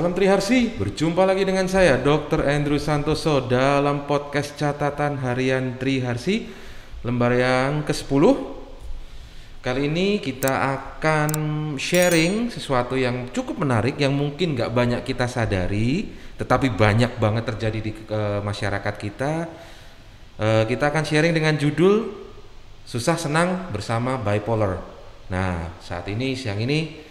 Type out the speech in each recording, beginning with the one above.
Salam Triharsi, berjumpa lagi dengan saya Dr. Andrew Santoso dalam podcast catatan harian Triharsi, lembar yang ke-10. Kali ini kita akan sharing sesuatu yang cukup menarik, yang mungkin gak banyak kita sadari, tetapi banyak banget terjadi di masyarakat kita. Kita akan sharing dengan judul Susah Senang Bersama Bipolar. Nah, saat ini, siang ini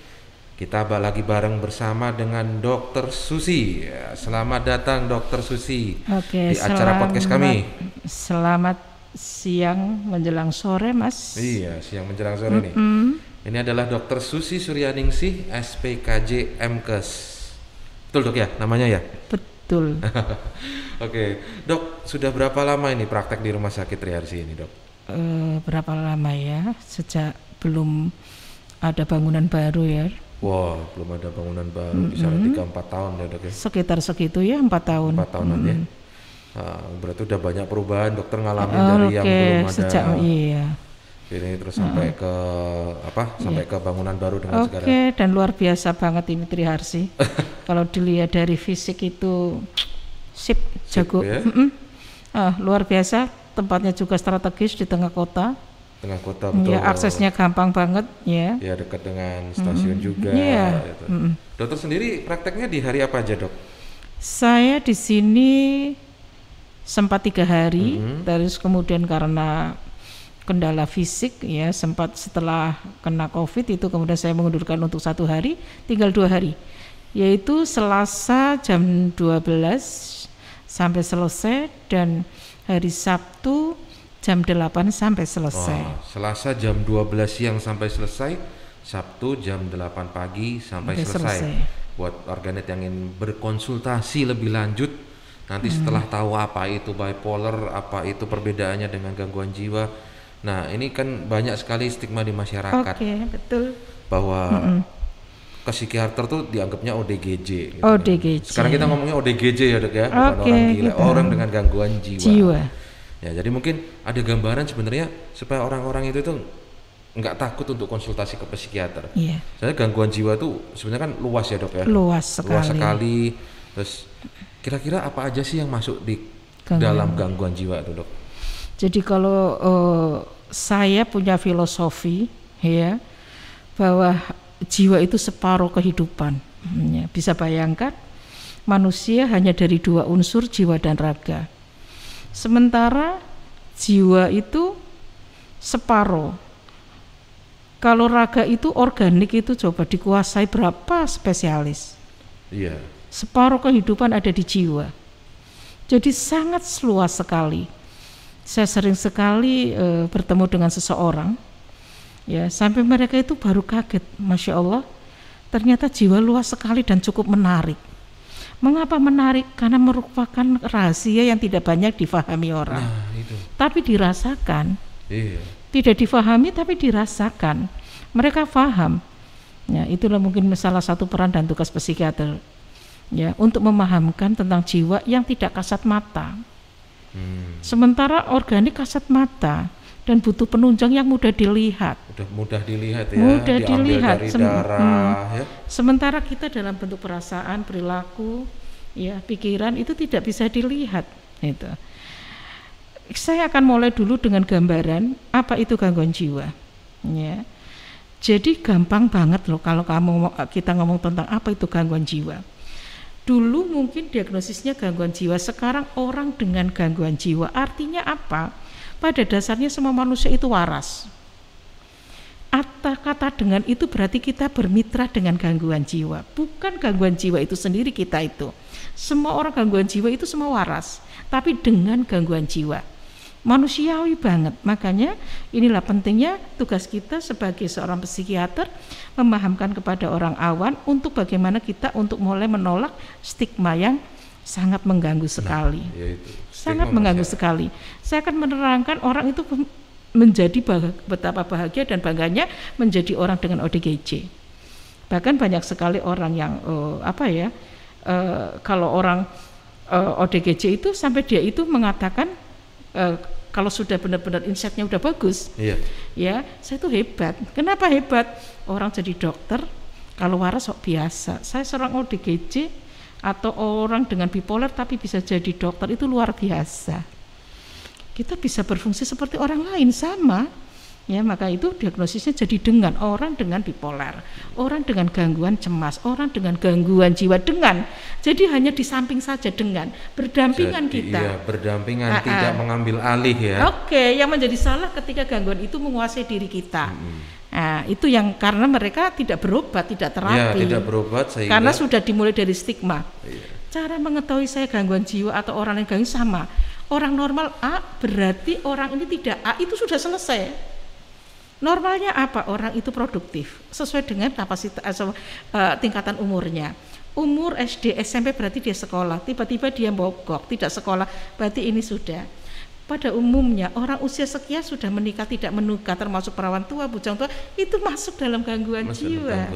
kita lagi bareng bersama dengan Dr. Susi. Selamat datang Dr. Susi di acara podcast kami. Selamat siang menjelang sore, Mas. Iya, siang menjelang sore nih. Ini adalah Dr. Susi Suryaningsih, SPKJ MKes. Betul Dok ya namanya ya? Betul. Oke, Dok, sudah berapa lama ini praktek di Rumah Sakit Triharsi ini, Dok? Berapa lama ya? Sejak belum ada bangunan baru ya. Wah, belum ada bangunan baru, bisa 3-4 tahun ya Dok ya? Sekitar segitu ya, 4 tahun. 4 tahunan ya? Berarti udah banyak perubahan dokter ngalamin dari yang belum ada sejak, iya. Ini terus sampai ke sampai ke bangunan baru dengan segala. Dan luar biasa banget ini Triharsi. Kalau dilihat dari fisik itu sip jago. Ya? Luar biasa, tempatnya juga strategis di tengah kota. Tengah kota, betul. Ya, aksesnya gampang banget ya. Ya, dekat dengan stasiun juga. Gitu. Dokter sendiri prakteknya di hari apa aja, Dok? Saya di sini sempat 3 hari, terus kemudian karena kendala fisik ya, sempat setelah kena COVID itu kemudian saya mengundurkan untuk 1 hari, tinggal 2 hari, yaitu Selasa jam 12 sampai selesai dan hari Sabtu jam 8 sampai selesai. Selasa jam 12 siang sampai selesai, Sabtu jam 8 pagi sampai selesai. Buat warganet yang ingin berkonsultasi lebih lanjut, nanti setelah tahu apa itu bipolar, apa itu perbedaannya dengan gangguan jiwa. Nah, ini kan banyak sekali stigma di masyarakat. Betul. Bahwa ke psikiater tuh dianggapnya ODGJ. Gitu ODGJ. Kan. Sekarang kita ngomongnya ODGJ ya Dok ya, bukan orang gila, orang dengan gangguan jiwa. Ya, jadi mungkin ada gambaran sebenarnya supaya orang-orang itu tuh nggak takut untuk konsultasi ke psikiater. Iya. Soalnya gangguan jiwa tuh sebenarnya kan luas ya Dok ya. Luas sekali. Terus kira-kira apa aja sih yang masuk di dalam gangguan jiwa itu Dok? Jadi kalau saya punya filosofi ya bahwa jiwa itu separuh kehidupan. Ya, bisa bayangkan manusia hanya dari 2 unsur, jiwa dan raga. Sementara jiwa itu separuh. Kalau raga itu organik, itu coba dikuasai berapa spesialis. Iya. Separuh kehidupan ada di jiwa. Jadi sangat luas sekali. Saya sering sekali bertemu dengan seseorang, ya sampai mereka itu baru kaget, Masya Allah, ternyata jiwa luas sekali dan cukup menarik. Mengapa menarik? Karena merupakan rahasia yang tidak banyak difahami orang. Nah, itu. Tapi dirasakan. Iya. Tidak difahami tapi dirasakan. Mereka paham. Ya, itulah mungkin salah satu peran dan tugas psikiater. Ya, untuk memahamkan tentang jiwa yang tidak kasat mata. Sementara organik kasat mata dan butuh penunjang yang mudah dilihat. Mudah dilihat ya. Mudah dilihat. Dari darah, ya. Sementara kita dalam bentuk perasaan, perilaku, ya, pikiran itu tidak bisa dilihat. Itu. Saya akan mulai dulu dengan gambaran apa itu gangguan jiwa. Ya. Jadi gampang banget loh kalau kita ngomong tentang apa itu gangguan jiwa. Dulu mungkin diagnosisnya gangguan jiwa, sekarang orang dengan gangguan jiwa. Artinya apa? Pada dasarnya semua manusia itu waras. Kata dengan itu berarti kita bermitra dengan gangguan jiwa. Bukan gangguan jiwa itu sendiri kita itu. Semua orang gangguan jiwa itu semua waras, tapi dengan gangguan jiwa. Manusiawi banget. Makanya inilah pentingnya tugas kita sebagai seorang psikiater memahamkan kepada orang awam untuk bagaimana kita untuk mulai menolak stigma yang sangat mengganggu sekali. Sangat mengganggu sekali. Saya akan menerangkan orang itu menjadi betapa bahagia dan bangganya menjadi orang dengan ODGJ. Bahkan banyak sekali orang yang kalau orang ODGJ itu sampai dia itu mengatakan kalau sudah benar-benar insight-nya udah bagus, ya saya tuh hebat. Kenapa hebat? Orang jadi dokter kalau waras kok biasa. Saya seorang ODGJ atau orang dengan bipolar tapi bisa jadi dokter, itu luar biasa. Kita bisa berfungsi seperti orang lain sama. Ya, maka itu diagnosisnya jadi dengan orang dengan bipolar, orang dengan gangguan cemas, orang dengan gangguan jiwa, dengan. Jadi hanya di samping saja, dengan berdampingan jadi, kita. Iya, berdampingan, tidak mengambil alih ya. Oke, yang menjadi salah ketika gangguan itu menguasai diri kita. Nah, itu yang karena mereka tidak berobat, tidak terapi. Ya, tidak berobat sehingga karena sudah dimulai dari stigma. Iya. Cara mengetahui saya gangguan jiwa atau orang yang gangguan sama. Orang normal A berarti orang ini tidak A, itu sudah selesai. Normalnya apa? Orang itu produktif sesuai dengan kapasitas tingkatan umurnya. Umur SD, SMP berarti dia sekolah. Tiba-tiba dia mogok, tidak sekolah, berarti ini sudah. Pada umumnya orang usia sekian sudah menikah tidak menikah, termasuk perawan tua, bujang tua, itu masuk dalam gangguan jiwa.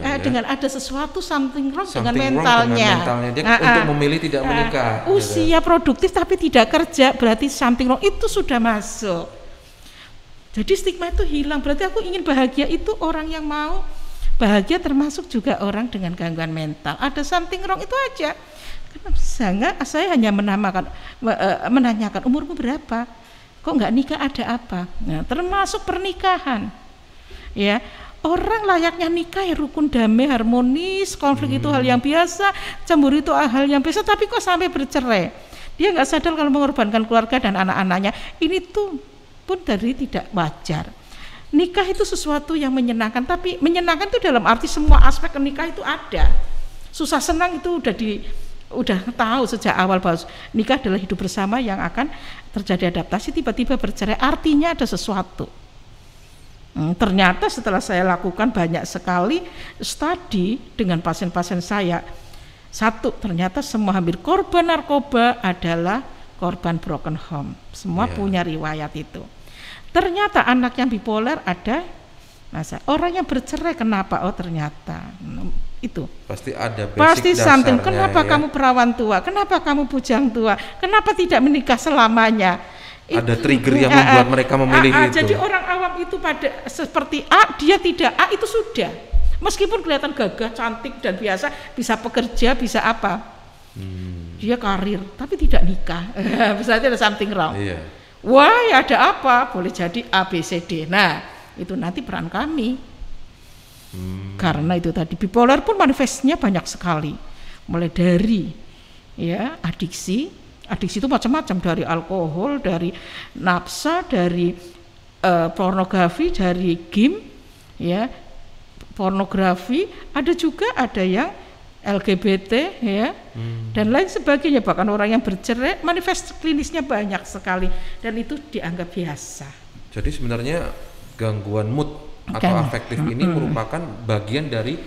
Ya. Dengan ada sesuatu something wrong dengan mentalnya. Dia untuk memilih tidak menikah. Usia produktif tapi tidak kerja, berarti something wrong, itu sudah masuk. Jadi stigma itu hilang, berarti aku ingin bahagia, itu orang yang mau bahagia termasuk juga orang dengan gangguan mental. Ada something wrong itu aja. Karena saya hanya menanyakan umurmu berapa, kok nggak nikah, ada apa? Nah, termasuk pernikahan. Ya, orang layaknya nikah ya rukun, damai, harmonis, konflik itu hal yang biasa, cemburu itu hal yang biasa, tapi kok sampai bercerai? Dia nggak sadar kalau mengorbankan keluarga dan anak-anaknya. Ini tuh pun dari tidak wajar. Nikah itu sesuatu yang menyenangkan, tapi menyenangkan itu dalam arti semua aspek nikah itu ada. Susah senang itu udah tahu sejak awal bahwa nikah adalah hidup bersama yang akan terjadi adaptasi, tiba-tiba bercerai artinya ada sesuatu. Ternyata setelah saya lakukan banyak sekali studi dengan pasien-pasien saya, satu, ternyata semua hampir korban narkoba adalah korban broken home. Semua punya riwayat itu. Ternyata anak yang bipolar ada masalah. Orang yang bercerai kenapa? Oh ternyata itu. Pasti ada basic pasti something. Kenapa ya? Kamu perawan tua? Kenapa kamu bujang tua? Kenapa tidak menikah selamanya? Ada trigger yang membuat mereka memilih itu. Jadi orang awam itu pada seperti A, dia tidak A, itu sudah. Meskipun kelihatan gagah, cantik dan biasa, bisa pekerja, bisa apa. Dia karir, tapi tidak nikah. Berarti ada something wrong. Iya. Wah, ada apa? Boleh jadi A, B, C, D. Nah, itu nanti peran kami. Karena itu tadi bipolar pun manifestnya banyak sekali. Mulai dari ya adiksi itu macam-macam, dari alkohol, dari nafsa, dari pornografi, dari game, ya pornografi. Ada juga ada yang LGBT ya dan lain sebagainya, bahkan orang yang bercerai manifest klinisnya banyak sekali dan itu dianggap biasa. Jadi sebenarnya gangguan mood atau afektif ini merupakan bagian dari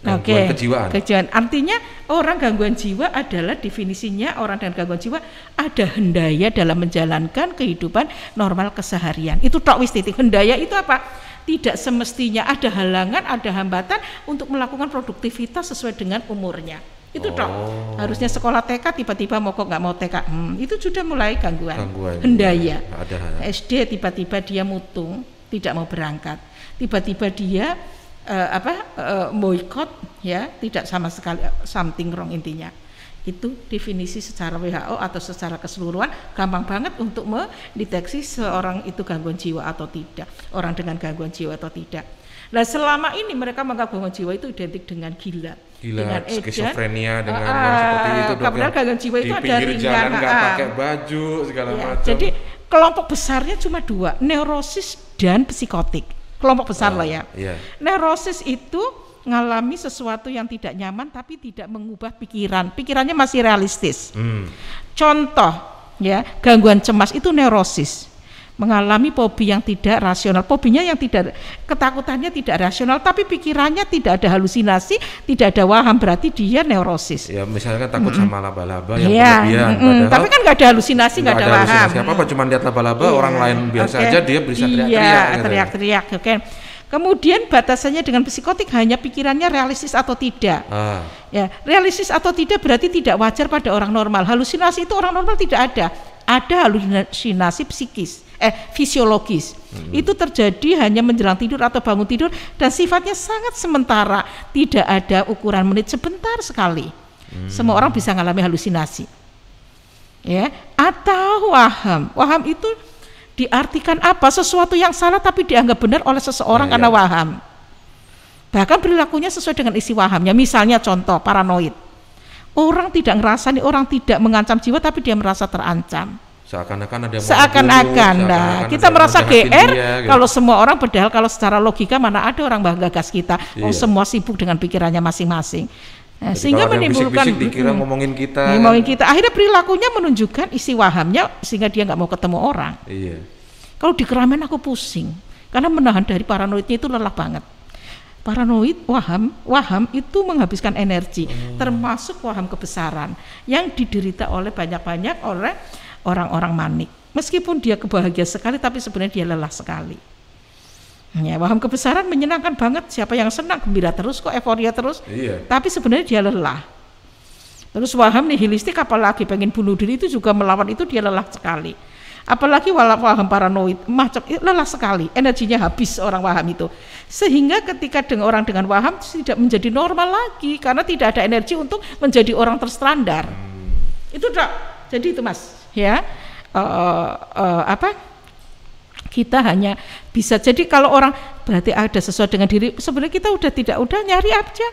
gangguan kejiwaan. Artinya orang gangguan jiwa adalah definisinya orang dengan gangguan jiwa ada hendaya dalam menjalankan kehidupan normal keseharian. Itu tok wis titik. Hendaya itu apa? Tidak semestinya ada halangan, ada hambatan untuk melakukan produktivitas sesuai dengan umurnya. Itu dok. Harusnya sekolah TK tiba-tiba mau kok nggak mau TK. Itu sudah mulai gangguan hendaya. SD tiba-tiba dia mutung, tidak mau berangkat. Tiba-tiba dia boikot, ya tidak sama sekali, something wrong intinya. Itu definisi secara WHO atau secara keseluruhan gampang banget untuk mendeteksi seorang itu gangguan jiwa atau tidak, orang dengan gangguan jiwa atau tidak. Nah selama ini mereka menganggap gangguan jiwa itu identik dengan gila dengan skizofrenia, dengan seperti itu dok. Padahal gangguan jiwa itu ada ringan, nggak pakai baju segala macam. Jadi kelompok besarnya cuma dua, neurosis dan psikotik. Kelompok besar lah ya. Neurosis itu ngalami sesuatu yang tidak nyaman tapi tidak mengubah pikirannya masih realistis. Contoh ya, gangguan cemas itu neurosis, mengalami fobi yang tidak rasional, fobinya yang tidak, ketakutannya tidak rasional tapi pikirannya tidak ada halusinasi, tidak ada waham, berarti dia neurosis. Ya misalnya takut sama laba-laba yang berlebihan, tapi kan nggak ada halusinasi, nggak ada waham. Apa cuma lihat laba-laba orang lain biasa aja dia bisa teriak-teriak. Kemudian batasannya dengan psikotik hanya pikirannya realistis atau tidak. Ya, realistis atau tidak berarti tidak wajar pada orang normal. Halusinasi itu orang normal tidak ada. Ada halusinasi fisiologis. Itu terjadi hanya menjelang tidur atau bangun tidur dan sifatnya sangat sementara. Tidak ada ukuran menit, sebentar sekali. Semua orang bisa mengalami halusinasi. Ya, atau waham itu diartikan apa? Sesuatu yang salah tapi dianggap benar oleh seseorang karena waham. Bahkan perilakunya sesuai dengan isi wahamnya. Misalnya contoh paranoid. Orang tidak ngerasani, orang tidak mengancam jiwa tapi dia merasa terancam. Seakan-akan ada Nah, kita merasa GR gitu. Kalau semua orang, padahal kalau secara logika mana ada orang menggagas kita. Semua sibuk dengan pikirannya masing-masing. Nah, sehingga menimbulkan dikira ngomongin kita. Akhirnya perilakunya menunjukkan isi wahamnya sehingga dia nggak mau ketemu orang. Iya. Kalau di keramaian aku pusing karena menahan dari paranoidnya itu lelah banget. Paranoid, waham itu menghabiskan energi, termasuk waham kebesaran yang diderita oleh banyak oleh orang-orang manik. Meskipun dia kebahagiaan sekali, tapi sebenarnya dia lelah sekali. Ya, waham kebesaran menyenangkan banget. Siapa yang senang, gembira terus kok, euforia terus. Iya. Tapi sebenarnya dia lelah. Terus waham nihilistik, apalagi pengen bunuh diri, itu juga melawan itu dia lelah sekali. Apalagi waham paranoid, macam lelah sekali, energinya habis orang waham itu. Sehingga ketika orang dengan waham tidak menjadi normal lagi karena tidak ada energi untuk menjadi orang terstandar. Itu jadi itu Mas, ya. Kita hanya bisa, jadi kalau orang berarti ada sesuatu dengan diri, sebenarnya kita udah nyari aja.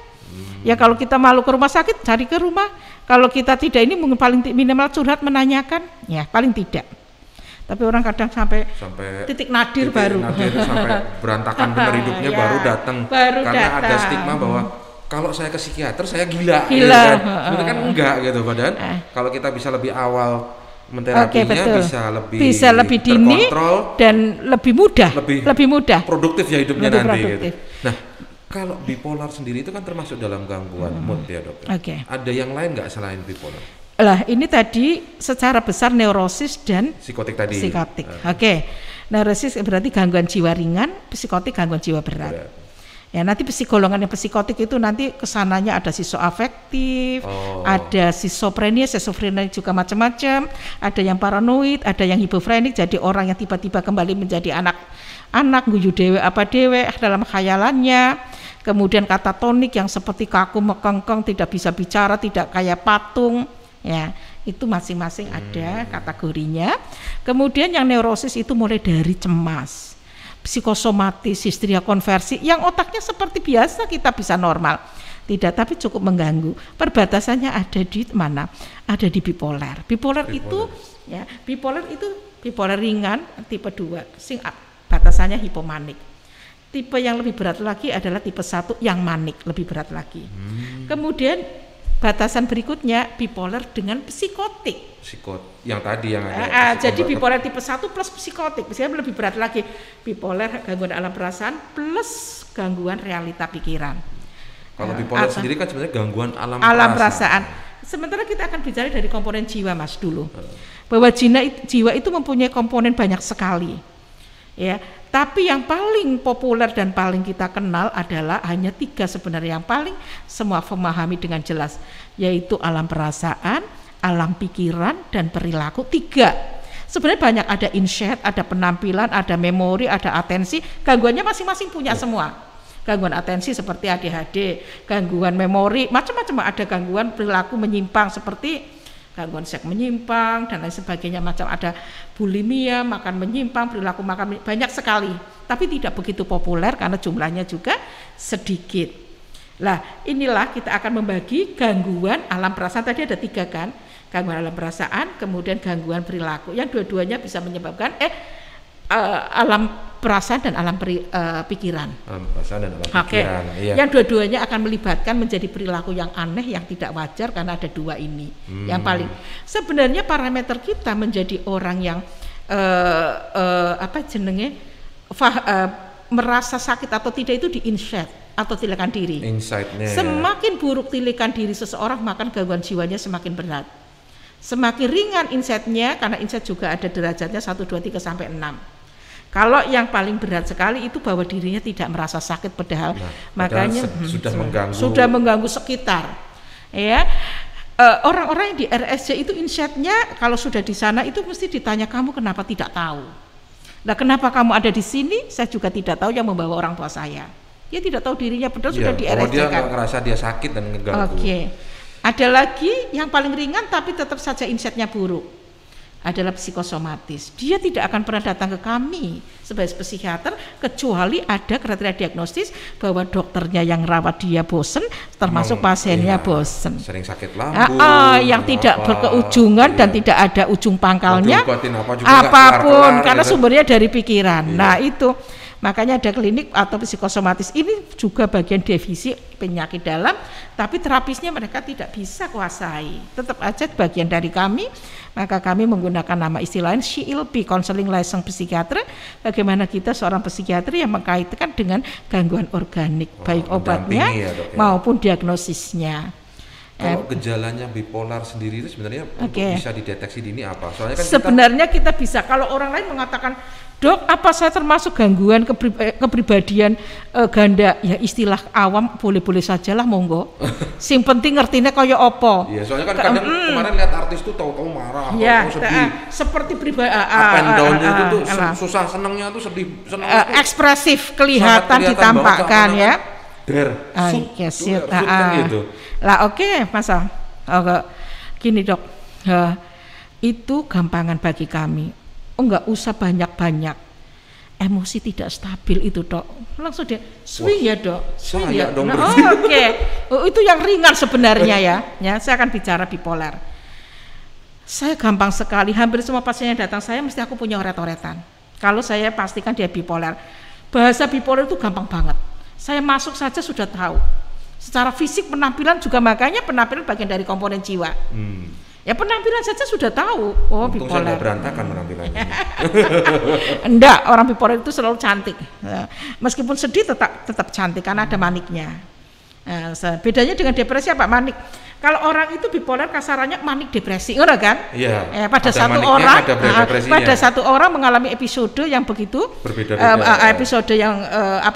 Ya kalau kita malu ke rumah sakit, cari ke rumah. Kalau kita tidak ini mungkin paling minimal curhat, menanyakan, ya paling tidak. Tapi orang kadang sampai titik nadir baru sampai berantakan benar hidupnya baru datang karena ada stigma bahwa kalau saya ke psikiater saya gila. Gitu kan. Sebenarnya kan enggak gitu, padahal kalau kita bisa lebih awal menterapinya bisa lebih dini dan lebih mudah produktif ya hidupnya nanti gitu. Nah, kalau bipolar sendiri itu kan termasuk dalam gangguan mood ya dokter. Ada yang lain nggak selain bipolar? Lah ini tadi secara besar neurosis dan psikotik tadi. Neurosis berarti gangguan jiwa ringan, psikotik gangguan jiwa berat. Ya nanti golongan yang psikotik itu nanti kesananya ada sisoafektif, ada schizophrenia juga macam-macam, ada yang paranoid, ada yang hipofrenik, jadi orang yang tiba-tiba kembali menjadi anak guyu dewe dalam khayalannya. Kemudian katatonik yang seperti kaku mekengkeng, tidak bisa bicara, tidak kayak patung. Ya, itu masing-masing ada kategorinya. Kemudian yang neurosis itu mulai dari cemas, psikosomatis, histeria konversi, yang otaknya seperti biasa kita bisa normal, tidak, tapi cukup mengganggu. Perbatasannya ada di mana? Ada di bipolar. Bipolar itu bipolar ringan tipe 2, batasannya hipomanik. Tipe yang lebih berat lagi adalah tipe 1 yang manik, lebih berat lagi. Kemudian batasan berikutnya bipolar dengan psikotik. Yang tadi yang ada. Jadi bipolar tipe 1 plus psikotik, misalnya lebih berat lagi. Bipolar gangguan alam perasaan plus gangguan realita pikiran. Kalau bipolar sendiri kan sebenarnya gangguan alam perasaan. Sementara kita akan bicara dari komponen jiwa Mas dulu. Bahwa jiwa itu mempunyai komponen banyak sekali. Ya, tapi yang paling populer dan paling kita kenal adalah hanya 3 sebenarnya yang paling semua memahami dengan jelas, yaitu alam perasaan, alam pikiran, dan perilaku. 3. Sebenarnya banyak, ada insight, ada penampilan, ada memori, ada atensi. Gangguannya masing-masing punya semua. Gangguan atensi seperti ADHD, gangguan memori, macam-macam, ada gangguan perilaku menyimpang seperti gangguan seks menyimpang dan lain sebagainya, macam ada bulimia, makan menyimpang, perilaku makan banyak sekali, tapi tidak begitu populer karena jumlahnya juga sedikit. Lah inilah kita akan membagi gangguan alam perasaan, tadi ada 3 kan, gangguan alam perasaan, kemudian gangguan perilaku, yang dua-duanya bisa menyebabkan alam perasaan dan alam pikiran. Alam perasaan dan alam pikiran. Iya. Yang dua-duanya akan melibatkan menjadi perilaku yang aneh, yang tidak wajar karena ada 2 ini. Yang paling sebenarnya parameter kita menjadi orang yang merasa sakit atau tidak itu di insight atau tilikan diri. Insight-nya. Semakin buruk tilikan diri seseorang, maka gangguan jiwanya semakin berat. Semakin ringan insight-nya, karena insight juga ada derajatnya 1, 2, 3 sampai 6. Kalau yang paling berat sekali itu bahwa dirinya tidak merasa sakit, padahal makanya sudah mengganggu sekitar. Ya, orang-orang yang di RSJ itu insight-nya kalau sudah di sana itu mesti ditanya, kamu kenapa tidak tahu? Nah, kenapa kamu ada di sini? Saya juga tidak tahu, yang membawa orang tua saya. Dia tidak tahu dirinya, padahal sudah di RSJ dia kan. ngerasa dia sakit dan ngeganggu. Oke. Ada lagi yang paling ringan tapi tetap saja insight-nya buruk, adalah psikosomatis. Dia tidak akan pernah datang ke kami sebagai psikiater kecuali ada kriteria diagnostis bahwa dokternya yang rawat dia bosen, termasuk pasiennya bosen. Sering sakit lambung, yang tidak berkeujungan dan tidak ada ujung pangkalnya, apapun, kelar-kelar, karena gitu. Sumbernya dari pikiran. Nah itu makanya ada klinik atau psikosomatis ini juga bagian divisi penyakit dalam, tapi terapisnya mereka tidak bisa kuasai. Tetap aja bagian dari kami, maka kami menggunakan nama istilah lain CLP, Counseling Licensed Psychiater. Bagaimana kita seorang psikiater yang mengkaitkan dengan gangguan organik, baik obatnya ya, dok, ya, maupun diagnosisnya. Kalau gejalanya bipolar sendiri itu sebenarnya untuk bisa dideteksi dini apa? Soalnya kan sebenarnya kita bisa, kalau orang lain mengatakan, dok apa saya termasuk gangguan kepribadian ganda, ya istilah awam boleh-boleh sajalah, monggo. Sing penting ngertinya kaya apa. Iya, soalnya kan kadang kemarin lihat artis tuh tahu-tahu marah, ya, tahu sedih. Seperti pribadi up and down-nya itu tuh susah, senangnya tuh sedih, ekspresif kelihatan ditampakkan ya. Gitu. Lah oke, masa gini dok, itu gampangan bagi kami. Enggak usah banyak-banyak. Emosi tidak stabil itu dok, langsung dia swing. Ya dok, swing ya. Itu yang ringan sebenarnya ya. Saya akan bicara bipolar. Saya gampang sekali, hampir semua pasien yang datang saya mesti aku punya oret-oretan. Kalau saya pastikan dia bipolar. Bahasa bipolar itu gampang banget. Saya masuk saja sudah tahu. Secara fisik penampilan juga, makanya penampilan bagian dari komponen jiwa. Ya penampilan saja sudah tahu. Oh, untung bipolar. Saya nggak berantakan penampilannya. Enggak, orang bipolar itu selalu cantik. Meskipun sedih tetap cantik karena ada maniknya. Bedanya dengan depresi apa? Manik. Kalau orang itu bipolar kasarannya manik depresi, orang kan? Iya. Pada satu orang mengalami episode yang begitu berbeda-beda. Episode yang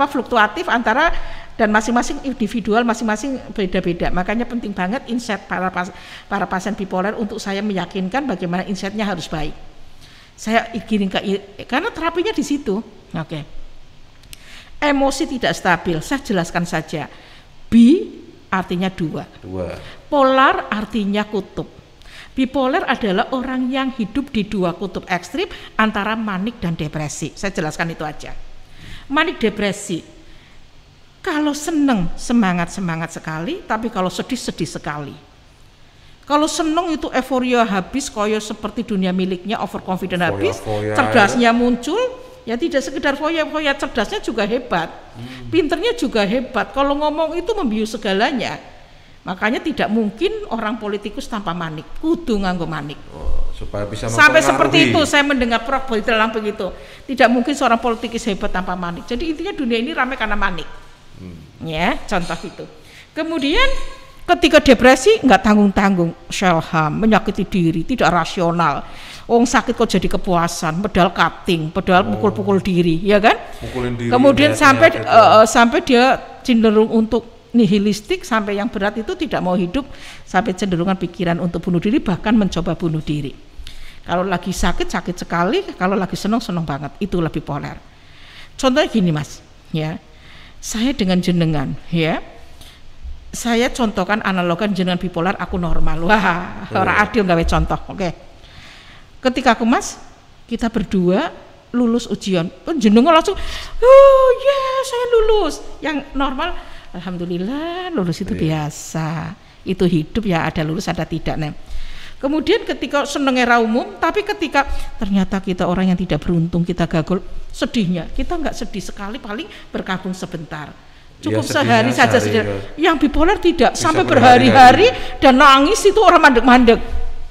fluktuatif antara, dan masing-masing individual, masing-masing beda-beda. Makanya penting banget insight para pasien bipolar untuk saya meyakinkan bagaimana insight-nya harus baik. Saya giring karena terapinya di situ. Emosi tidak stabil, saya jelaskan saja. Artinya dua. Polar artinya kutub. Bipolar adalah orang yang hidup di dua kutub ekstrim antara manik dan depresi. Saya jelaskan itu aja. Manik depresi, kalau seneng semangat sekali, tapi kalau sedih sekali. Kalau seneng itu euforia habis, koyo seperti dunia miliknya, overconfident habis, cerdasnya muncul. Ya tidak sekedar foya-foya, cerdasnya juga hebat, pinternya juga hebat. Kalau ngomong itu membius segalanya. Makanya tidak mungkin orang politikus tanpa manik, kudu nganggo manik. Supaya bisa sampai seperti itu saya mendengar Prof bilang begitu. Tidak mungkin seorang politikus hebat tanpa manik. Jadi intinya dunia ini ramai karena manik. Ya, contoh itu. Kemudian ketika depresi nggak tanggung-tanggung, selham, menyakiti diri, tidak rasional. Sakit kok jadi kepuasan, pedal cutting, pedal pukul-pukul diri, ya kan? Pukulin diri. Kemudian sampai dia cenderung untuk nihilistik, sampai yang berat itu tidak mau hidup, sampai cenderungan pikiran untuk bunuh diri, bahkan mencoba bunuh diri. Kalau lagi sakit sekali, kalau lagi senang banget, itu lebih bipolar. Contohnya gini mas, ya, saya dengan jenengan, ya, saya contohkan analogan jenengan bipolar, aku normal. Wah, orang adil gawe contoh, oke. Ketika aku mas, kita berdua lulus ujian, jenengan langsung, saya lulus. Yang normal, alhamdulillah lulus itu biasa, itu hidup ya, ada lulus ada tidak. Nah, kemudian ketika seneng era umum, tapi ketika ternyata kita orang yang tidak beruntung, kita gagal, sedihnya kita nggak sedih sekali, paling berkabung sebentar, cukup sehari saja. Yang bipolar tidak, bisa sampai berhari-hari dan nangis, itu orang mandek-mandek.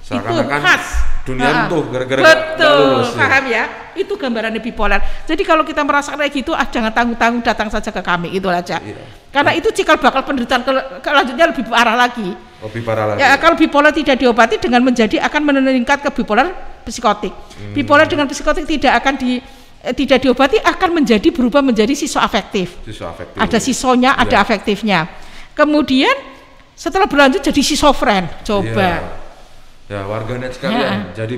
Itu khas dunia tuh gara-gara betul lulus, paham ya? Itu gambarannya bipolar. Jadi kalau kita merasa kayak gitu, jangan tanggung-tanggung, datang saja ke kami, itu aja. Karena itu cikal bakal penderitaan kelanjutnya lebih parah lagi. Lebih parah lagi. Ya, kalau bipolar tidak diobati dengan menjadi akan meningkat ke bipolar psikotik. Bipolar dengan psikotik tidak diobati, akan berubah menjadi sisoafektif. Ada sisonya, ada afektifnya. Kemudian setelah berlanjut jadi sisofren. Coba. Ya, warganet sekalian, jadi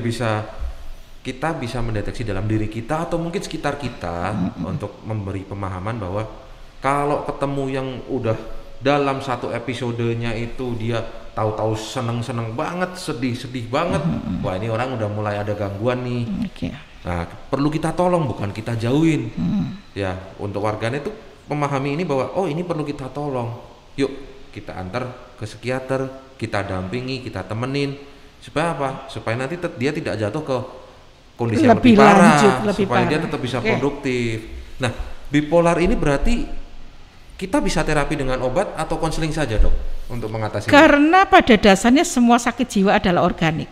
kita bisa mendeteksi dalam diri kita atau mungkin sekitar kita untuk memberi pemahaman bahwa kalau ketemu yang udah dalam satu episodenya itu dia tahu-tahu seneng-seneng banget, sedih-sedih banget. Wah, ini orang udah mulai ada gangguan nih. Nah, perlu kita tolong, bukan kita jauhin. Ya, untuk warganet itu memahami ini bahwa oh ini perlu kita tolong. Yuk kita antar ke psikiater, kita dampingi, kita temenin. Supaya apa? Supaya nanti dia tidak jatuh ke kondisi yang lebih parah, supaya dia tetap bisa produktif. Nah, bipolar ini berarti kita bisa terapi dengan obat atau konseling saja, Dok, untuk mengatasi? Karena pada dasarnya semua sakit jiwa adalah organik.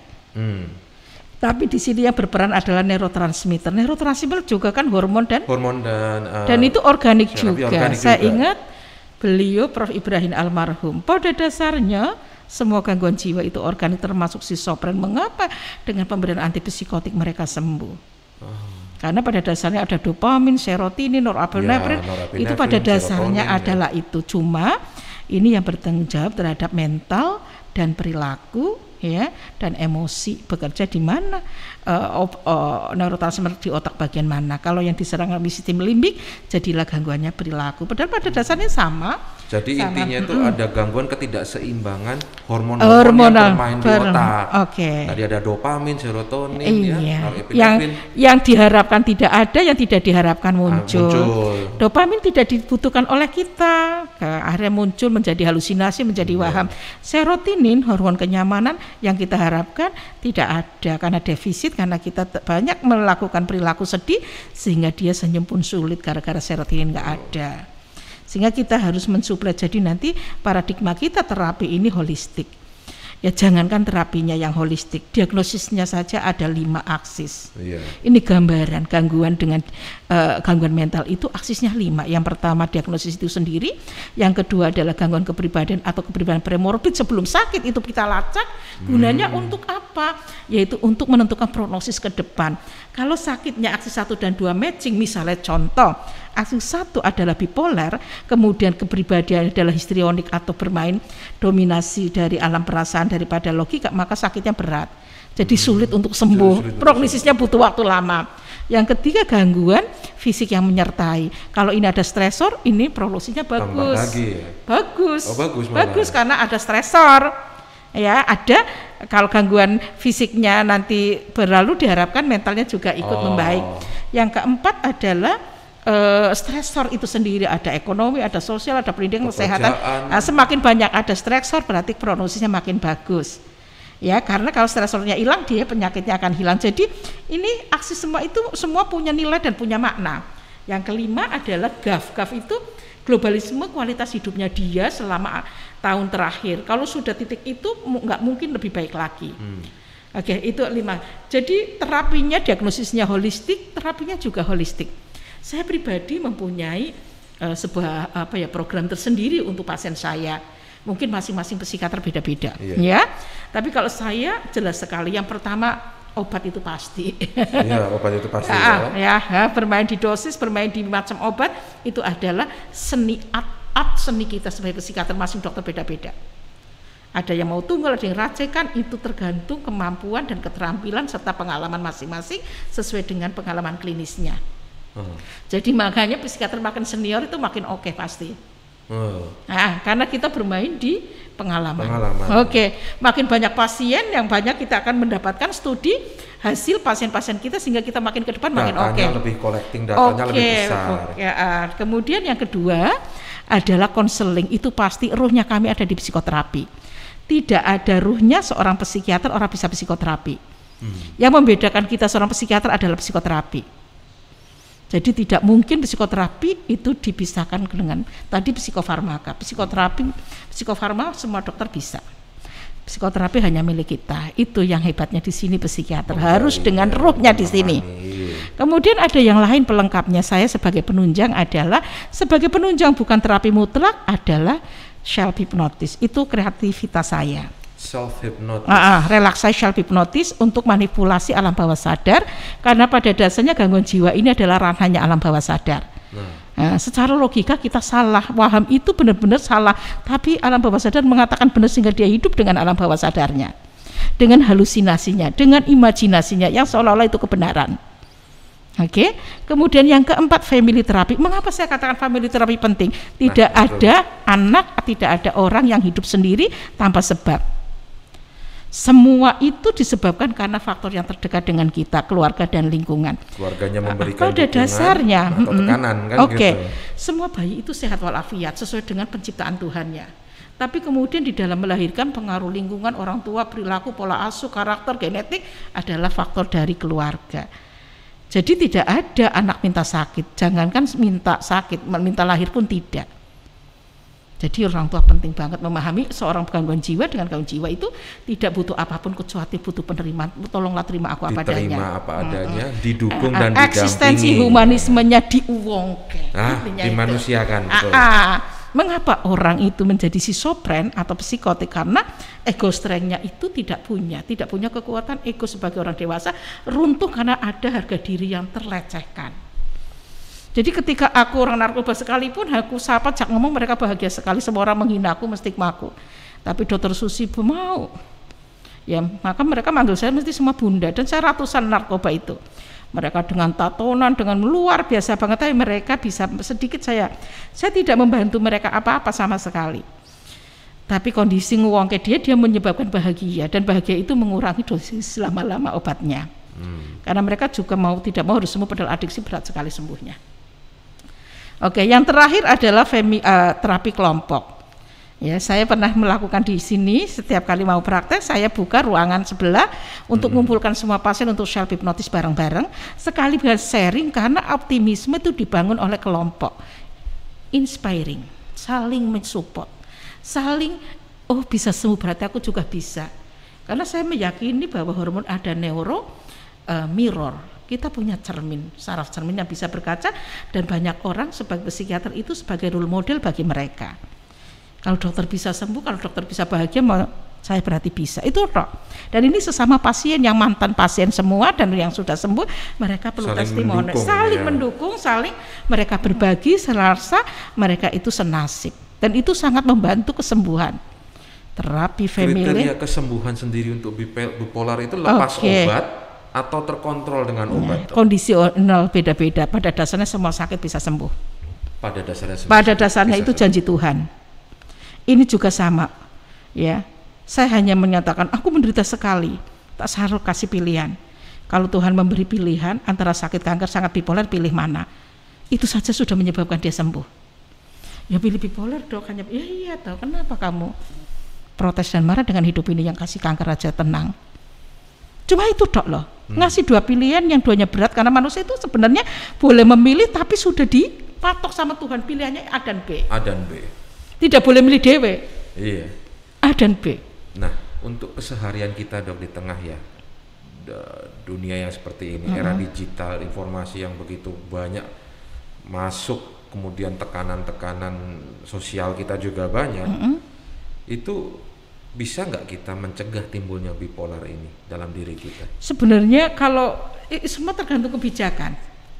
Tapi di sini yang berperan adalah neurotransmitter. Neurotransmitter juga kan hormon dan itu organik juga. Saya ingat beliau Prof. Ibrahim almarhum. Pada dasarnya semua gangguan jiwa itu organik, termasuk schizofren. Mengapa dengan pemberian antipsikotik mereka sembuh? Karena pada dasarnya ada dopamin, serotonin, norepinefrin, itu pada dasarnya adalah itu. Cuma ini yang bertanggung jawab terhadap mental dan perilaku, ya, dan emosi bekerja di mana, neurotransmitter di otak bagian mana. Kalau yang diserang di sistem limbik, jadilah gangguannya perilaku. Padahal pada dasarnya sama. Jadi intinya itu ada gangguan ketidakseimbangan hormonal yang bermain di otak. Tadi ada dopamin, serotonin, yang diharapkan tidak ada, yang tidak diharapkan muncul. Dopamin tidak dibutuhkan oleh kita, akhirnya muncul menjadi halusinasi, menjadi waham. Serotonin, hormon kenyamanan, yang kita harapkan tidak ada karena defisit, karena kita banyak melakukan perilaku sedih sehingga dia senyum pun sulit gara-gara serotonin nggak ada. Sehingga kita harus mensuplai. Jadi nanti paradigma kita terapi ini holistik. Ya jangankan terapinya yang holistik, diagnosisnya saja ada 5 aksis. Ini gambaran gangguan dengan gangguan mental itu aksisnya 5. Yang pertama diagnosis itu sendiri, yang kedua adalah gangguan kepribadian atau kepribadian premorbid sebelum sakit itu kita lacak. Gunanya untuk apa? Yaitu untuk menentukan prognosis ke depan. Kalau sakitnya aksis 1 dan 2 matching, misalnya contoh aksis 1 adalah bipolar, kemudian kepribadian adalah histrionik atau bermain dominasi dari alam perasaan daripada logika, maka sakitnya berat. Jadi sulit untuk sembuh, prognosisnya butuh waktu lama. Yang ketiga gangguan fisik yang menyertai. Kalau ini ada stresor, ini prognosisnya bagus. Bagus karena ada stresor. Ya, ada. Kalau gangguan fisiknya nanti berlalu, diharapkan mentalnya juga ikut membaik. Yang keempat adalah stresor itu sendiri, ada ekonomi, ada sosial, ada pendidikan, kesehatan. Nah, semakin banyak ada stresor berarti prognosisnya makin bagus. Ya, karena kalau stresornya hilang, dia penyakitnya akan hilang. Jadi ini aksi semua itu semua punya nilai dan punya makna. Yang kelima adalah GAF. GAF itu globalisme kualitas hidupnya dia selama tahun terakhir. Kalau sudah titik itu nggak mungkin lebih baik lagi. Oke, itu 5. Jadi terapinya, diagnosisnya holistik, terapinya juga holistik. Saya pribadi mempunyai sebuah program tersendiri untuk pasien saya. Mungkin masing-masing psikiater beda-beda, ya. Tapi kalau saya jelas sekali, yang pertama obat itu pasti. Obat itu pasti. Bermain di dosis, bermain di macam obat itu adalah seni seni kita sebagai psikiater, masing dokter beda-beda. Ada yang mau tunggal, ada yang racekan, itu tergantung kemampuan dan keterampilan serta pengalaman masing-masing sesuai dengan pengalaman klinisnya. Jadi makanya psikiater makin senior itu makin oke pasti. Karena kita bermain di pengalaman. Makin banyak pasien, yang banyak kita akan mendapatkan studi hasil pasien-pasien kita, sehingga kita makin ke depan makin oke. Lebih collecting datanya lebih besar. Kemudian yang kedua adalah konseling. Itu pasti ruhnya kami ada di psikoterapi. Tidak ada ruhnya seorang psikiater orang bisa psikoterapi. Yang membedakan kita seorang psikiater adalah psikoterapi. Jadi tidak mungkin psikoterapi itu dipisahkan dengan tadi psikofarmaka. Psikofarma semua dokter bisa. Psikoterapi hanya milik kita. Itu yang hebatnya di sini psikiater. Harus dengan ruhnya di sini. Kemudian ada yang lain pelengkapnya. Saya sebagai penunjang adalah bukan terapi mutlak, adalah self hypnotis. Itu kreativitas saya. Self hypnotis. Relaksasi self hypnotis untuk manipulasi alam bawah sadar, karena pada dasarnya gangguan jiwa ini adalah ranahnya alam bawah sadar. Secara logika kita salah, waham itu benar-benar salah, tapi alam bawah sadar mengatakan benar sehingga dia hidup dengan alam bawah sadarnya, dengan halusinasinya, dengan imajinasinya yang seolah-olah itu kebenaran. Kemudian yang keempat family terapi. Mengapa saya katakan family terapi penting? Tidak ada anak, tidak ada orang yang hidup sendiri tanpa sebab. Semua itu disebabkan karena faktor yang terdekat dengan kita, keluarga dan lingkungan. Keluarganya memberikan pada dasarnya atau tekanan kan Oke. gitu. Semua bayi itu sehat walafiat sesuai dengan penciptaan Tuhannya. Tapi kemudian di dalam melahirkan pengaruh lingkungan, orang tua, perilaku, pola asuh, karakter, genetik adalah faktor dari keluarga. Jadi tidak ada anak minta sakit, jangankan minta sakit, minta lahir pun tidak. Jadi orang tua penting banget memahami seorang gangguan jiwa dengan gangguan jiwa itu tidak butuh apapun kecuali butuh penerimaan. Tolonglah terima aku apa adanya. Diterima apa adanya, didukung dan didampingi. Eksistensi humanismenya diuwongke. Dimanusiakan. Mengapa orang itu menjadi schizofren atau psikotik? Karena ego strength-nya itu tidak punya kekuatan ego sebagai orang dewasa, runtuh karena ada harga diri yang terlecehkan. Jadi ketika aku orang narkoba sekalipun, aku sapa, jak ngomong, mereka bahagia sekali. Semua orang menghina aku, menstigma aku. Tapi Dokter Susi mau. Ya, maka mereka manggil saya mesti semua bunda. Dan saya ratusan narkoba itu. Mereka dengan tatonan, dengan luar biasa banget. Tapi mereka bisa sedikit saya tidak membantu mereka apa-apa sama sekali. Tapi kondisi nguwongke dia menyebabkan bahagia. Dan bahagia itu mengurangi dosis lama-lama obatnya. Karena mereka juga tidak mau harus sembuh, padahal adiksi berat sekali sembuhnya. Oke, yang terakhir adalah terapi kelompok. Ya, saya pernah melakukan di sini. Setiap kali mau praktek, saya buka ruangan sebelah untuk mengumpulkan semua pasien untuk self hipnotis bareng-bareng. Sekali sharing karena optimisme itu dibangun oleh kelompok. Inspiring, saling mensupport, saling bisa sembuh berarti aku juga bisa. Karena saya meyakini bahwa hormon ada mirror. Kita punya cermin, saraf cermin yang bisa berkaca, dan banyak orang sebagai psikiater itu sebagai role model bagi mereka. Kalau dokter bisa sembuh, kalau dokter bisa bahagia, saya berarti bisa. Itu toh. Dan ini sesama pasien yang mantan pasien semua dan yang sudah sembuh, mereka perlu testimoni, saling mendukung, saling mereka berbagi, serasa mereka itu senasib. Dan itu sangat membantu kesembuhan. Terapi family. Kriteria kesembuhan sendiri untuk bipolar itu lepas obat atau terkontrol dengan obat? Kondisional, beda-beda. Pada dasarnya semua sakit bisa sembuh. Pada dasarnya itu janji Tuhan. Ini juga sama, ya. Saya hanya menyatakan aku menderita sekali, tak harus kasih pilihan. Kalau Tuhan memberi pilihan antara sakit kanker sangat bipolar, pilih mana? Itu saja sudah menyebabkan dia sembuh. Ya pilih bipolar dok, hanya iya toh. Kenapa kamu protes dan marah dengan hidup ini yang kasih kanker aja tenang? Cuma itu dok loh. Ngasih dua pilihan yang duanya berat, karena manusia itu sebenarnya boleh memilih tapi sudah dipatok sama Tuhan, pilihannya A dan B. Tidak boleh milih dewe. Iya. A dan B. Nah, untuk keseharian kita dok di tengah ya dunia yang seperti ini, era digital, informasi yang begitu banyak masuk, kemudian tekanan-tekanan sosial kita juga banyak. Itu bisa nggak kita mencegah timbulnya bipolar ini dalam diri kita? Sebenarnya kalau semua tergantung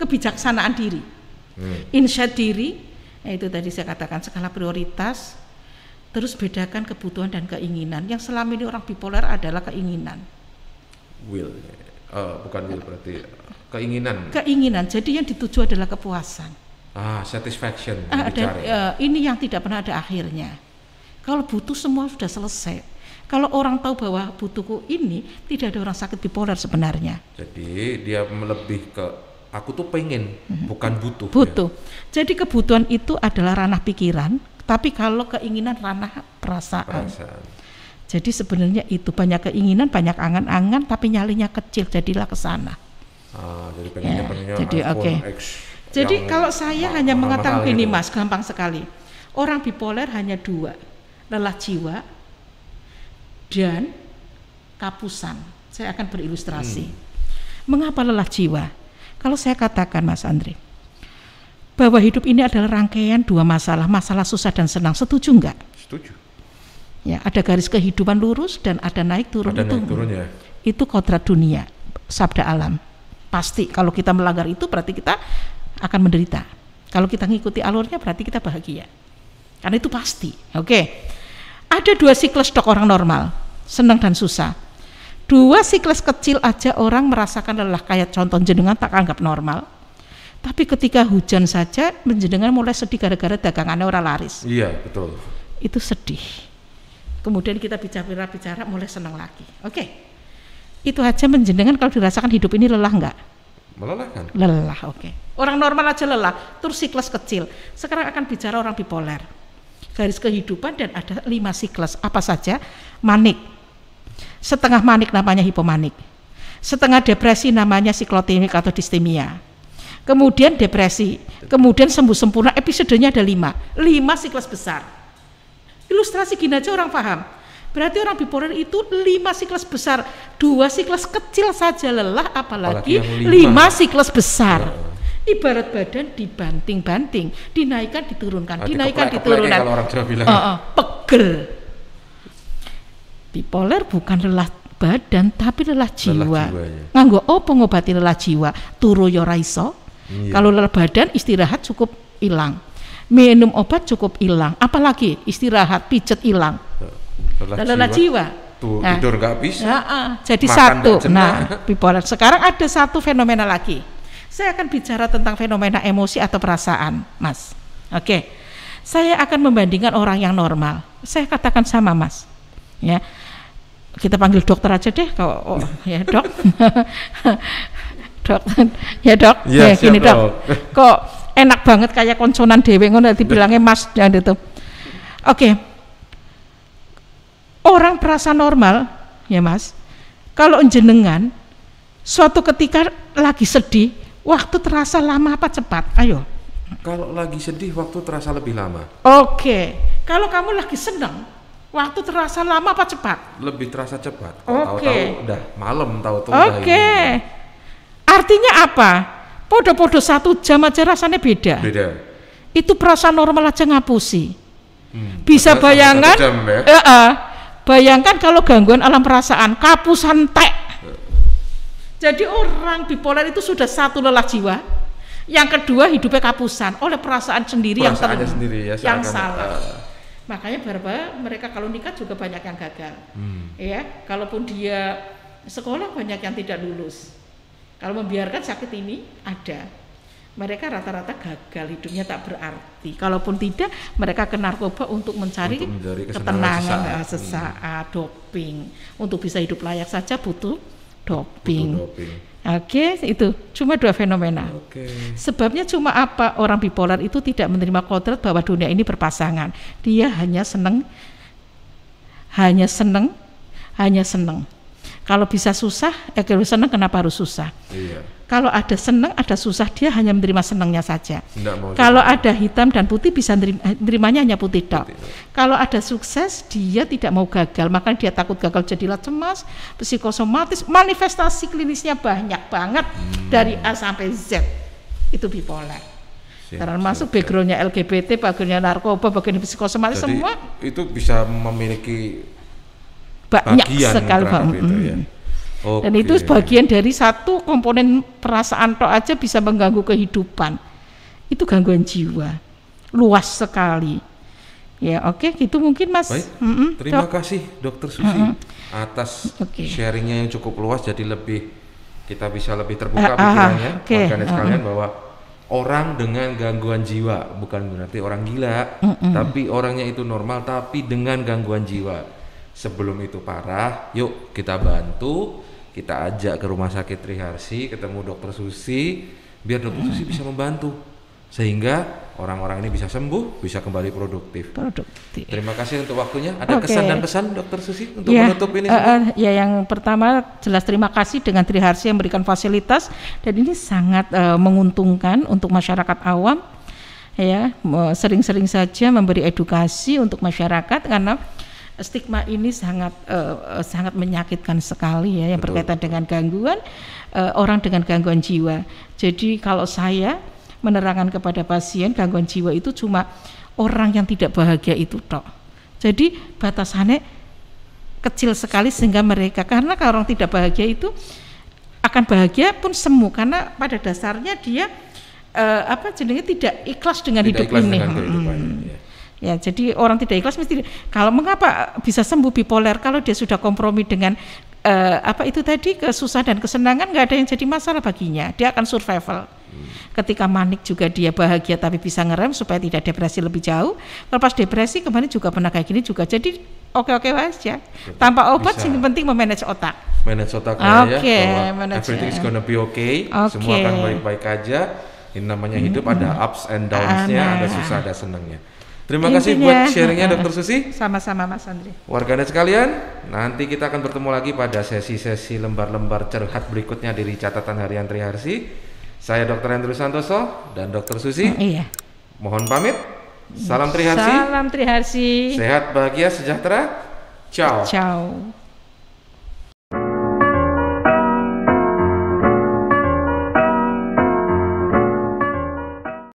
kebijaksanaan diri, insight diri, itu tadi saya katakan skala prioritas, terus bedakan kebutuhan dan keinginan. Yang selama ini orang bipolar adalah keinginan. Bukan will berarti keinginan. Keinginan, jadi yang dituju adalah kepuasan. Satisfaction. Ini yang tidak pernah ada akhirnya. Kalau butuh semua sudah selesai. Kalau orang tahu bahwa butuhku ini, tidak ada orang sakit bipolar sebenarnya. Jadi dia lebih ke aku tuh pengen, bukan butuh. Butuh. Ya? Jadi kebutuhan itu adalah ranah pikiran, tapi kalau keinginan ranah perasaan. Jadi sebenarnya itu banyak keinginan, banyak angan-angan, tapi nyalinya kecil, jadilah ke sana. Jadi pengennya jadi oke. Jadi kalau saya hanya mengatakan ini Mas, gampang sekali. Orang bipolar hanya dua, lelah jiwa dan kapusan. Saya akan berilustrasi. Mengapa lelah jiwa? Kalau saya katakan Mas Andre, bahwa hidup ini adalah rangkaian dua masalah susah dan senang, setuju enggak? Setuju. Ya, ada garis kehidupan lurus dan ada naik turun. Ada naik turun ya. Itu kodrat dunia, sabda alam. Pasti kalau kita melanggar itu berarti kita akan menderita. Kalau kita ngikuti alurnya berarti kita bahagia. Karena itu pasti. Oke. Ada dua siklus dok orang normal, senang dan susah. Dua siklus kecil aja orang merasakan lelah, kayak contoh jenengan tak anggap normal. Tapi ketika hujan saja jenengan mulai sedih gara-gara dagangannya orang laris. Iya, betul. Itu sedih. Kemudian kita bicara mulai senang lagi. Oke. Itu aja menjenengan kalau dirasakan hidup ini lelah enggak? Melelahkan. Lelah, oke. Orang normal aja lelah, terus siklus kecil. Sekarang akan bicara orang bipolar. Garis kehidupan dan ada 5 siklus. Apa saja? Manik. Setengah manik namanya hipomanik. Setengah depresi namanya siklotimik atau distimia. Kemudian depresi. Kemudian sembuh sempurna, episodenya ada 5 siklus besar. Ilustrasi gini aja orang paham. Berarti orang bipolar itu 5 siklus besar. 2 siklus kecil saja lelah, apalagi 5 siklus besar. Ibarat badan dibanting-banting, dinaikkan diturunkan, dinaikkan diturunkan. Kalau orang Jawa bilang. Pegel. Bipolar bukan lelah badan tapi lelah jiwa. Nganggo opo ngobati lelah jiwa? Turu yo ra iso. Kalau lelah badan istirahat cukup hilang. Minum obat cukup hilang. Apalagi istirahat, pijet hilang. Lelah jiwa. Tidur nggak bisa. Jadi satu. Nah, bipolar. Sekarang ada satu fenomena lagi. Saya akan bicara tentang fenomena emosi atau perasaan, Mas. Oke. Saya akan membandingkan orang yang normal. Saya katakan sama Mas. Ya. Kita panggil dokter aja deh kalau ya, Dok. Dok. Ya, Dok. Ya, gini, Dok. Kok enak banget kayak konsonan dhewe ngono dibilangnya Mas dan itu. Oke. Orang perasaan normal, ya Mas. Kalau jenengan suatu ketika lagi sedih, waktu terasa lama apa cepat? Ayo. Kalau lagi sedih, waktu terasa lebih lama. Oke. Kalau kamu lagi senang, waktu terasa lama apa cepat? Lebih terasa cepat. Oke. Tahu-tahu udah malam, tahu-tahu. Oke. Artinya apa? Podo-podo 1 jam aja rasanya beda. Beda. Itu perasaan normal aja ngapusi. Bisa bayangan? Bayangkan kalau gangguan alam perasaan, kapusan tek. Jadi orang bipolar itu sudah 1 lelah jiwa, yang kedua hidupnya kapusan oleh perasaan sendiri yang salah. Makanya mereka kalau nikah juga banyak yang gagal. Ya, kalaupun dia sekolah banyak yang tidak lulus. Kalau membiarkan sakit ini ada. Mereka rata-rata gagal, hidupnya tak berarti. Kalaupun tidak, mereka ke narkoba untuk mencari ketenangan sesaat, doping. Untuk bisa hidup layak saja butuh doping. Oke, itu cuma 2 fenomena. Sebabnya cuma apa? Orang bipolar itu tidak menerima kodrat bahwa dunia ini berpasangan. Dia hanya seneng. Kalau bisa susah, kalau seneng kenapa harus susah? Iya. Kalau ada seneng, ada susah, dia hanya menerima senengnya saja. Kalau ada hitam dan putih, bisa menerimanya hanya putih tok. Kalau ada sukses, dia tidak mau gagal, makanya dia takut gagal, jadilah cemas, psikosomatis, manifestasi klinisnya banyak banget dari A sampai Z. Itu bipolar. Termasuk backgroundnya LGBT, backgroundnya narkoba, backgroundnya psikosomatis, jadi semua. Itu bisa memiliki banyak sekali ya. Dan itu sebagian dari satu komponen perasaan tok aja bisa mengganggu kehidupan. Itu gangguan jiwa luas sekali. Ya, gitu mungkin Mas. Baik. Terima kasih Dokter Susi atas sharingnya yang cukup luas, jadi kita bisa lebih terbuka pikirannya warganet sekalian bahwa orang dengan gangguan jiwa bukan berarti orang gila, tapi orangnya itu normal tapi dengan gangguan jiwa. Sebelum itu parah, yuk kita bantu, kita ajak ke Rumah Sakit Triharsi, ketemu Dokter Susi, biar Dokter Susi bisa membantu, sehingga orang-orang ini bisa sembuh, bisa kembali produktif. Terima kasih untuk waktunya. Ada kesan dan pesan Dokter Susi untuk menutup ini? Yang pertama jelas terima kasih dengan Triharsi yang memberikan fasilitas, dan ini sangat menguntungkan untuk masyarakat awam. Ya, sering-sering saja memberi edukasi untuk masyarakat karena stigma ini sangat menyakitkan sekali ya, yang berkaitan dengan gangguan orang dengan gangguan jiwa. Jadi kalau saya menerangkan kepada pasien, gangguan jiwa itu cuma orang yang tidak bahagia itu tok. Jadi batasannya kecil sekali sehingga mereka, karena kalau orang tidak bahagia itu akan bahagia pun semu, karena pada dasarnya dia tidak ikhlas dengan hidup ini. Ya, jadi orang tidak ikhlas mesti. Kalau mengapa bisa sembuh bipolar? Kalau dia sudah kompromi dengan apa itu tadi, kesusahan dan kesenangan nggak ada yang jadi masalah baginya, dia akan survival. Ketika manik juga dia bahagia tapi bisa ngerem supaya tidak depresi lebih jauh. Kalau pas depresi kemarin juga pernah kayak gini juga, jadi oke-oke aja. Tanpa obat sih, yang penting memanage otak. Manage otaknya bahwa everything's gonna be okay. Semua akan baik-baik aja. Ini namanya hidup, ada ups and downs-nya, ada susah ada senangnya. Terima kasih buat sharingnya Dr. Susi. Sama-sama Mas Andri. Warganet sekalian, nanti kita akan bertemu lagi pada sesi-sesi lembar-lembar curhat berikutnya dari catatan harian Triharsi. Saya Dr. Andrew Santoso dan Dr. Susi. Iya. Mohon pamit. Salam Triharsi. Salam Triharsi. Sehat, bahagia, sejahtera. Ciao. Ciao.